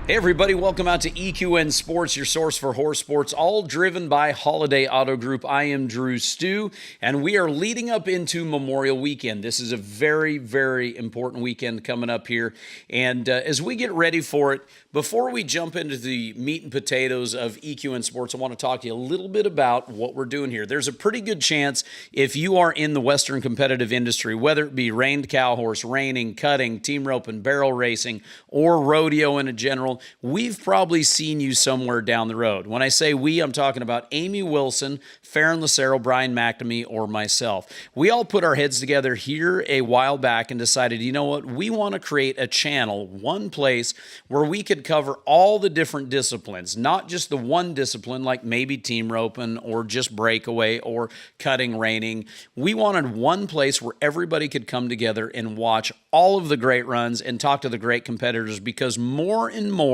Hey everybody, welcome out to EQN Sports, your source for horse sports, all driven by Holiday Auto Group. I am Drew Stew, and we are leading up into Memorial Weekend. This is a very, very important weekend coming up here. And as we get ready for it, before we jump into the meat and potatoes of EQN Sports, I want to talk to you a little bit about what we're doing here. There's a pretty good chance if you are in the Western competitive industry, whether it be reined cow horse, reining, cutting, team rope and barrel racing, or rodeo in a general, we've probably seen you somewhere down the road. When I say we, I'm talking about Amy Wilson, Ferron, Brian McNamee, or myself. We all put our heads together here a while back and decided, you know what, we want to create a channel, one place where we could cover all the different disciplines, not just the one discipline like maybe team roping or just breakaway or cutting, reining. We wanted one place where everybody could come together and watch all of the great runs and talk to the great competitors, because more and more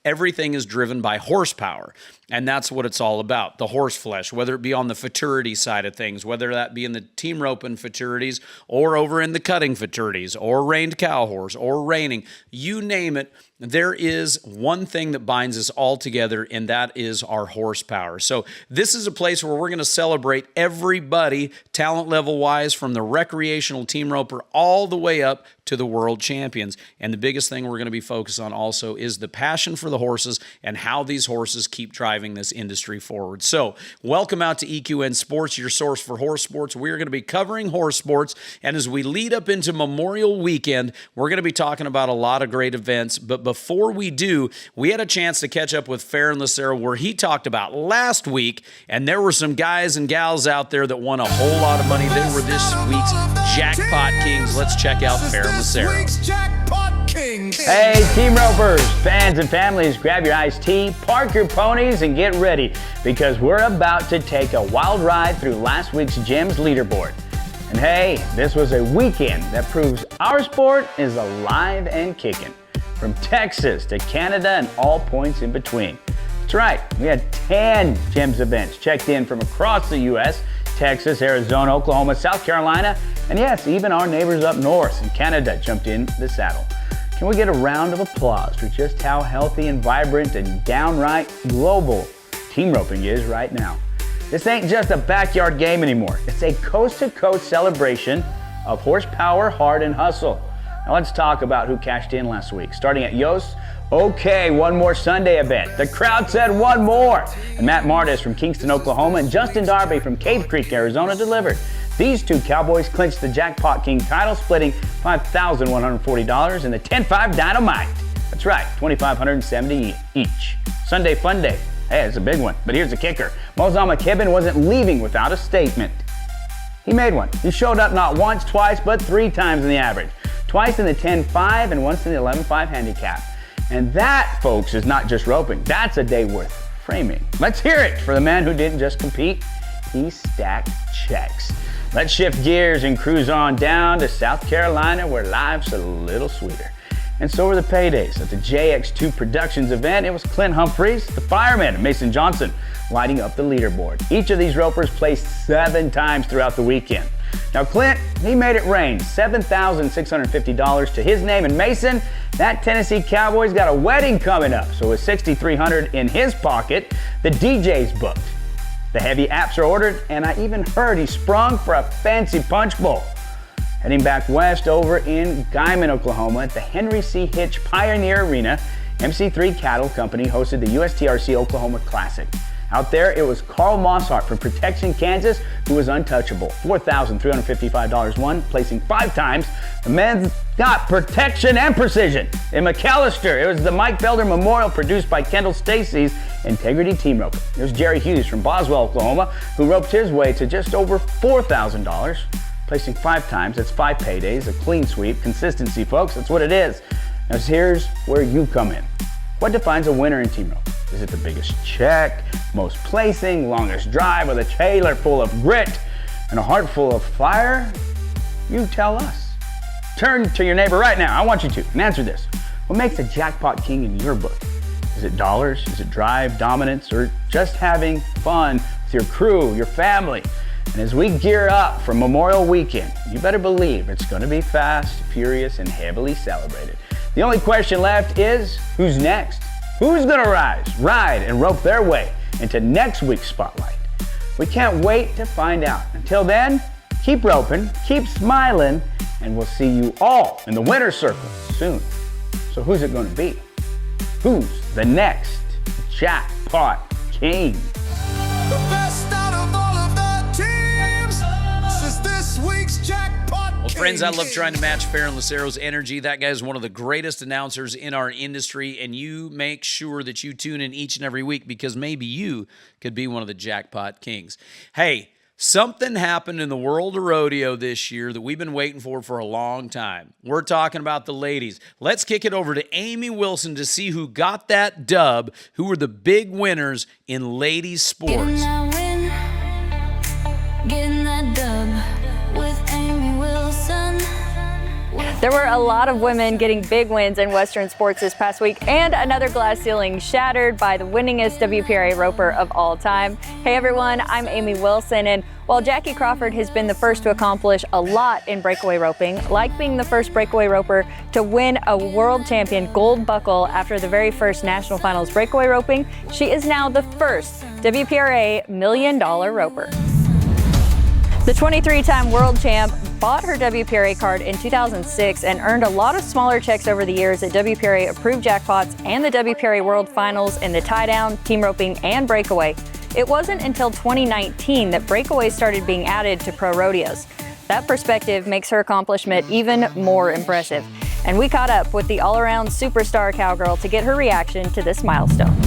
everything is driven by horsepower. And that's what it's all about, the horse flesh, whether it be on the futurity side of things, whether that be in the team roping futurities or over in the cutting futurities or reined cow horse or reining, you name it. There is one thing that binds us all together, and that is our horsepower. So this is a place where we're going to celebrate everybody talent level wise, from the recreational team roper all the way up to the world champions. And the biggest thing we're going to be focused on also is the passion for the horses and how these horses keep driving this industry forward. So welcome out to EQN Sports, your source for horse sports. We're going to be covering horse sports. And as we lead up into Memorial Weekend, we're going to be talking about a lot of great events. But before we do, we had a chance to catch up with Ferron where he talked about last week, and there were some guys and gals out there that won a whole lot of money. They were this week's Jackpot Kings. Let's check out Ferron. Hey, team ropers, fans and families, grab your iced tea, park your ponies, and get ready, because we're about to take a wild ride through last week's Gems leaderboard. And hey, this was a weekend that proves our sport is alive and kicking, from Texas to Canada and all points in between. That's right, we had 10 Gems events checked in from across the U.S., Texas, Arizona, Oklahoma, South Carolina, and yes, even our neighbors up north in Canada jumped in the saddle. Can we get a round of applause for just how healthy and vibrant and downright global team roping is right now? This ain't just a backyard game anymore. It's a coast-to-coast celebration of horsepower, heart, and hustle. Now let's talk about who cashed in last week. Starting at Yost, okay, one more Sunday event. The crowd said one more. And Matt Martis from Kingston, Oklahoma, and Justin Darby from Cave Creek, Arizona delivered. These two cowboys clinched the Jackpot King title, splitting $5,140 in the 10-5 Dynamite. That's right, $2,570 each. Sunday Fun Day. Hey, it's a big one, but here's the kicker. Mozama Kibben wasn't leaving without a statement. He made one. He showed up not once, twice, but 3 times in the average. Twice in the 10-5 and once in the 11-5 handicap. And that, folks, is not just roping. That's a day worth framing. Let's hear it for the man who didn't just compete. He stacked checks. Let's shift gears and cruise on down to South Carolina, where life's a little sweeter. And so were the paydays. At the JX2 Productions event, it was Clint Humphreys, the fireman, and Mason Johnson lighting up the leaderboard. Each of these ropers placed 7 times throughout the weekend. Now Clint, he made it rain, $7,650 to his name, and Mason, that Tennessee Cowboy's got a wedding coming up, so with $6,300 in his pocket, the DJ's booked. The heavy apps are ordered, and I even heard he sprung for a fancy punch bowl. Heading back west over in Guyman, Oklahoma, at the Henry C. Hitch Pioneer Arena, MC3 Cattle Company hosted the USTRC Oklahoma Classic. Out there, it was Carl Mosshart from Protection, Kansas, who was untouchable. $4,355 won, placing 5 times. The man's got protection and precision. In McAllister, it was the Mike Felder Memorial produced by Kendall Stacy's Integrity Team Rope. There's Jerry Hughes from Boswell, Oklahoma, who roped his way to just over $4,000, placing 5 times. That's 5 paydays, a clean sweep. Consistency, folks, that's what it is. Now here's where you come in. What defines a winner in team rope? Is it the biggest check, most placing, longest drive, with a trailer full of grit and a heart full of fire? You tell us. Turn to your neighbor right now, I want you to, and answer this. What makes a Jackpot King in your book? Is it dollars? Is it drive, dominance, or just having fun with your crew, your family? And as we gear up for Memorial Weekend, you better believe it's going to be fast, furious, and heavily celebrated. The only question left is, who's next? Who's gonna rise, ride, and rope their way into next week's spotlight? We can't wait to find out. Until then, keep roping, keep smiling, and we'll see you all in the winner's circle soon. So who's it gonna be? Who's the next jackpot king? The best out of all of the teams. This is this week's jackpot. Well, friends, I love trying to match Ferron Lucero's energy. That guy is one of the greatest announcers in our industry, and you make sure that you tune in each and every week because maybe you could be one of the jackpot kings. Hey, something happened in the world of rodeo this year that we've been waiting for a long time. We're talking about the ladies. Let's kick it over to Amy Wilson to see who got that dub, who were the big winners in ladies sports. Getting that dub with Amy Wilson. There were a lot of women getting big wins in Western sports this past week, and another glass ceiling shattered by the winningest WPRA roper of all time. Hey everyone, I'm Amy Wilson, and while Jackie Crawford has been the first to accomplish a lot in breakaway roping, like being the first breakaway roper to win a world champion gold buckle after the very first national finals breakaway roping, she is now the first WPRA $1 million roper. The 23-time world champ bought her WPRA card in 2006 and earned a lot of smaller checks over the years at WPRA approved jackpots and the WPRA World Finals in the tie-down, team roping, and breakaway. It wasn't until 2019 that breakaway started being added to pro rodeos. That perspective makes her accomplishment even more impressive. And we caught up with the all-around superstar cowgirl to get her reaction to this milestone.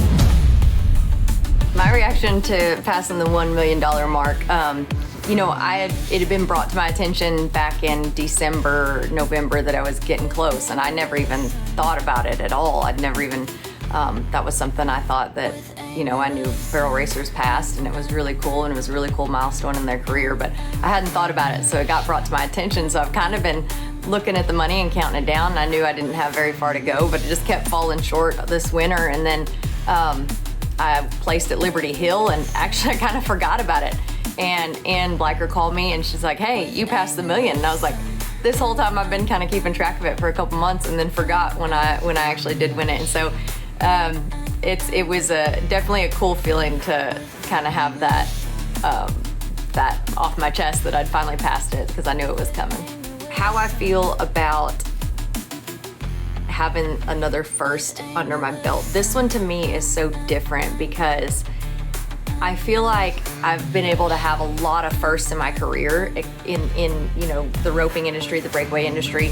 My reaction to passing the $1 million mark, it had been brought to my attention back in December, November that I was getting close, and I never even thought about it at all. I'd never even, that was something I thought that, I knew barrel racers passed, and it was really cool, and it was a really cool milestone in their career, but I hadn't thought about it, so it got brought to my attention, so I've kind of been looking at the money and counting it down, and I knew I didn't have very far to go, but it just kept falling short this winter, and then I placed at Liberty Hill, and actually I kind of forgot about it. And Ann Blacker called me and she's like, hey, you passed the $1 million. And I was like, this whole time I've been kind of keeping track of it for a couple months and then forgot when I actually did win it. And so it was definitely a cool feeling to kind of have that off my chest that I'd finally passed it because I knew it was coming. How I feel about having another first under my belt. This one to me is so different because I feel like I've been able to have a lot of firsts in my career in the roping industry, the breakaway industry.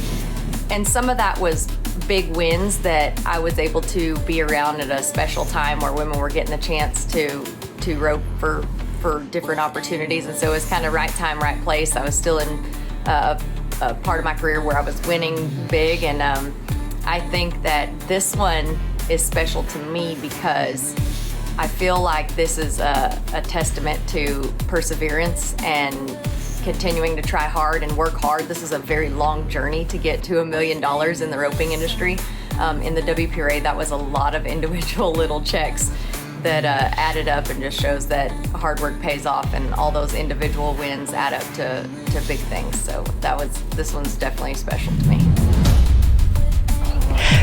And some of that was big wins that I was able to be around at a special time where women were getting the chance to rope for different opportunities. And so it was kind of right time, right place. I was still in a part of my career where I was winning big. And I think that this one is special to me because I feel like this is a testament to perseverance and continuing to try hard and work hard. This is a very long journey to get to $1 million in the roping industry. In the WPRA, that was a lot of individual little checks that added up and just shows that hard work pays off and all those individual wins add up to big things. So this one's definitely special to me.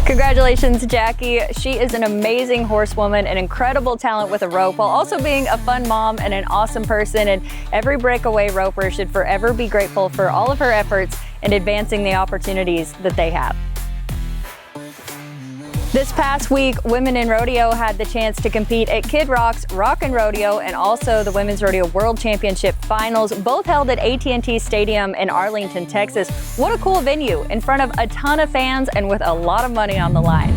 Congratulations, Jackie. She is an amazing horsewoman, an incredible talent with a rope, while also being a fun mom and an awesome person. And every breakaway roper should forever be grateful for all of her efforts in advancing the opportunities that they have. This past week, women in rodeo had the chance to compete at Kid Rock's Rockin' Rodeo and also the Women's Rodeo World Championship Finals, both held at AT&T Stadium in Arlington, Texas. What a cool venue, in front of a ton of fans and with a lot of money on the line.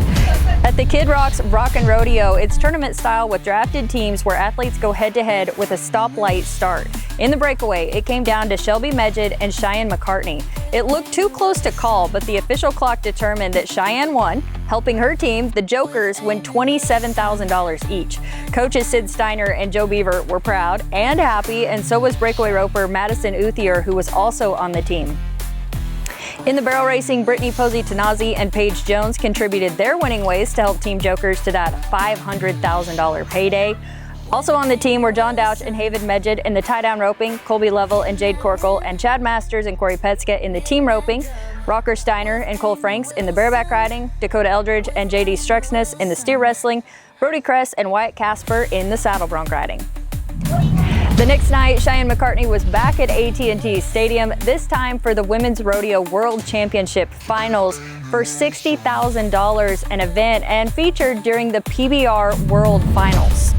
At the Kid Rock's Rockin' Rodeo, it's tournament style with drafted teams where athletes go head-to-head with a stoplight start. In the breakaway, it came down to Shelby Medjid and Cheyenne McCartney. It looked too close to call, but the official clock determined that Cheyenne won, helping her team, the Jokers, win $27,000 each. Coaches Sid Steiner and Joe Beaver were proud and happy, and so was breakaway roper Madison Uthier, who was also on the team. In the barrel racing, Brittany Posey-Tanazi and Paige Jones contributed their winning ways to help Team Jokers to that $500,000 payday. Also on the team were John Douch and Haven Medjid in the tie-down roping, Colby Lovell and Jade Corkle, and Chad Masters and Corey Petska in the team roping, Rocker Steiner and Cole Franks in the bareback riding, Dakota Eldridge and JD Struxness in the steer wrestling, Brody Kress and Wyatt Casper in the saddle bronc riding. The next night, Cheyenne McCartney was back at AT&T Stadium, this time for the Women's Rodeo World Championship Finals for $60,000, an event and featured during the PBR World Finals.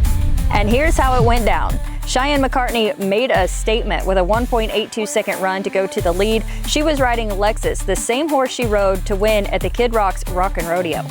And here's how it went down. Cheyenne McCartney made a statement with a 1.82 second run to go to the lead. She was riding Lexus, the same horse she rode to win at the Kid Rock's Rockin' Rodeo.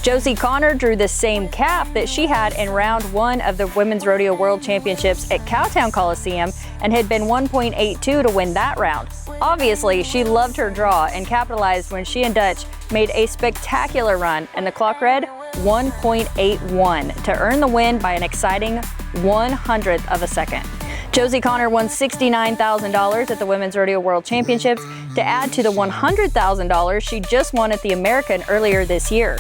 Josie Connor drew the same calf that she had in round 1 of the Women's Rodeo World Championships at Cowtown Coliseum and had been 1.82 to win that round. Obviously, she loved her draw and capitalized when she and Dutch made a spectacular run, and the clock read 1.81 to earn the win by an exciting 100th of a second. Josie Connor won $69,000 at the Women's Rodeo World Championships to add to the $100,000 she just won at the American earlier this year.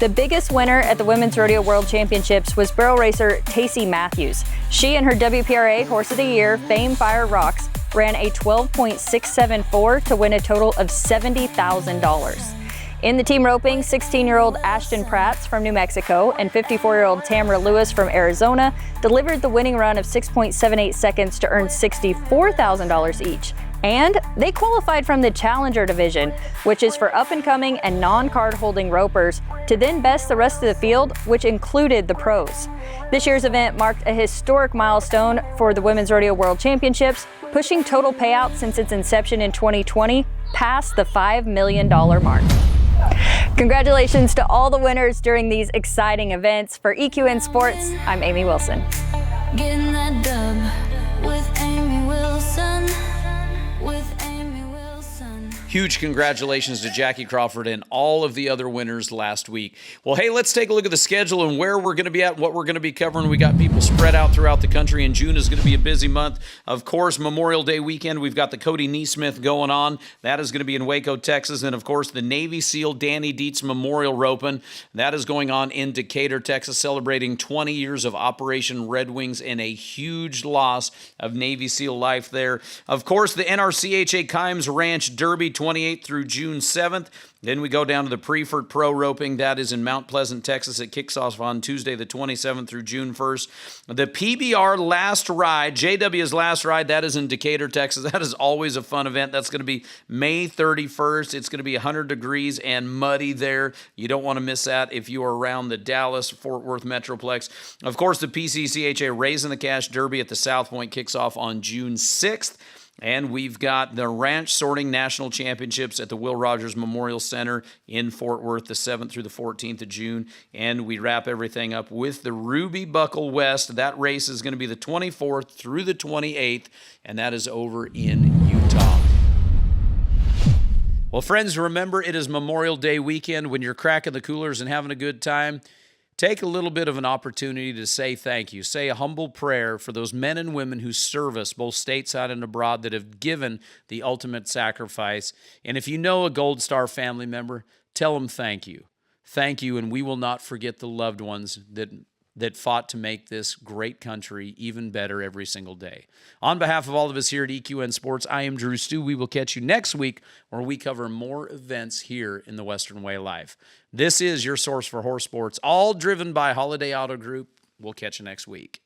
The biggest winner at the Women's Rodeo World Championships was barrel racer Tacey Matthews. She and her WPRA Horse of the Year, Fame Fire Rocks, ran a 12.674 to win a total of $70,000. In the team roping, 16-year-old Ashton Prats from New Mexico and 54-year-old Tamara Lewis from Arizona delivered the winning run of 6.78 seconds to earn $64,000 each. And they qualified from the Challenger division, which is for up-and-coming and non-card holding ropers, to then best the rest of the field, which included the pros. This year's event marked a historic milestone for the Women's Rodeo World Championships, pushing total payout since its inception in 2020 past the $5 million mark. Congratulations to all the winners during these exciting events. For EQN Sports, I'm Amy Wilson. Getting that dub with Amy Wilson. With Amy Wilson. Huge congratulations to Jackie Crawford and all of the other winners last week. Well, hey, let's take a look at the schedule and where we're going to be at, what we're going to be covering. We got people spread out throughout the country, and June is going to be a busy month. Of course, Memorial Day weekend, we've got the Cody Neesmith going on. That is going to be in Waco, Texas. And, of course, the Navy SEAL Danny Dietz Memorial Roping. That is going on in Decatur, Texas, celebrating 20 years of Operation Red Wings and a huge loss of Navy SEAL life there. Of course, the NRCHA Kimes Ranch Derby, 28th through June 7th. Then we go down to the Prefert Pro Roping. That is in Mount Pleasant, Texas. It kicks off on Tuesday the 27th through June 1st. The PBR Last Ride, JW's Last Ride, that is in Decatur, Texas. That is always a fun event. That's going to be May 31st. It's going to be 100 degrees and muddy there. You don't want to miss that if you are around the Dallas-Fort Worth Metroplex. Of course, the PCCHA Raising the Cash Derby at the South Point kicks off on June 6th. And we've got the Ranch Sorting National Championships at the Will Rogers Memorial Center in Fort Worth the 7th through the 14th of June. And we wrap everything up with the Ruby Buckle West. That race is going to be the 24th through the 28th, and that is over in Utah. Well, friends, remember it is Memorial Day weekend. When you're cracking the coolers and having a good time, take a little bit of an opportunity to say thank you. Say a humble prayer for those men and women who serve us both stateside and abroad that have given the ultimate sacrifice. And if you know a Gold Star family member, tell them thank you. Thank you, and we will not forget the loved ones that fought to make this great country even better every single day. On behalf of all of us here at EQN Sports, I am Drew Stew. We will catch you next week where we cover more events here in the Western Way Life. This is your source for horse sports, all driven by Holiday Auto Group. We'll catch you next week.